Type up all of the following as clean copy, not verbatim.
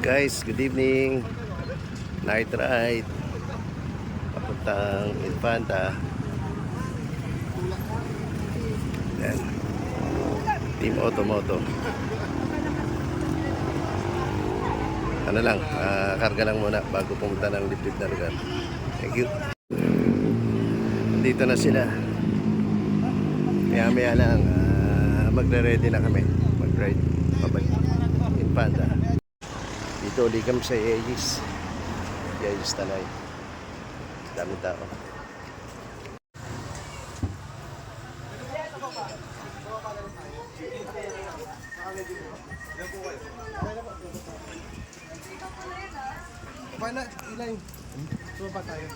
Guys, good evening. Night ride papuntang Infanta. Yan. Team Automoto. Ano lang, karga lang muna bago pumunta ng liblib na lugar. Thank you. Dito na sila. Maya lang, magre-ready na kami. Mag-ride pabalik Infanta. Dito ulit kami sa Aegis. Aegis Tanay. Daming tao. Paano ilan? Sumapa tayo.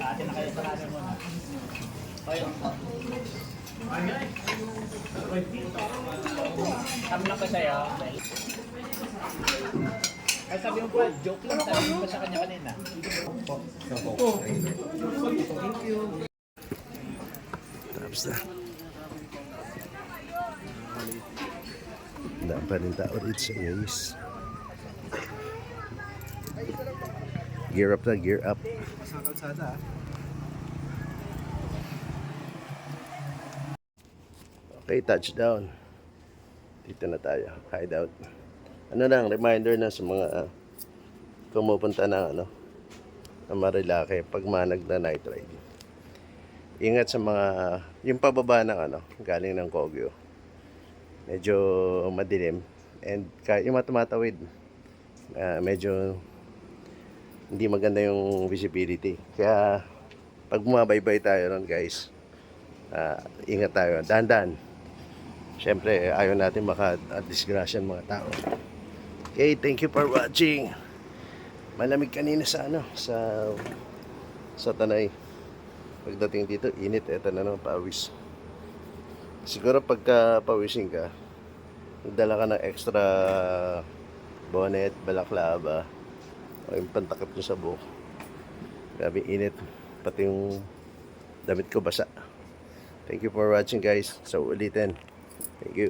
Atin na kayo sa kanan mo na. Sabi lang ko sa'yo. Ay sabi mo pa, joke lang. Sabi mo pa sa kanya kanina. Thank you. Tapos na. Daan pa rin tao rito sa Aegis. Gear up na, gear up. Sa kalsada. Okay, touchdown. Dito na tayo, hideout. Ano lang, reminder na sa mga pumupunta ng ng Marilake pag manag na night ride. Ingat sa mga, yung pababa ng galing ng Kogyo. Medyo madilim. And yung matumatawid, medyo hindi maganda yung visibility. Kaya pag bumabaybay tayo ron guys, ingat tayo, dahan-dahan. Siyempre, ayaw natin maka-disgrasya ng mga tao. Okay, thank you for watching. Malamig kanina sa sa Tanay. Pagdating dito, init. Eto na naman, pawis. Siguro pagka pawisin ka, magdala ka ng extra bonnet, balaklava, o yung pantakip nyo sa buhok. Grabe init. Pati yung damit ko basa. Thank you for watching guys. So ulitin. Thank you.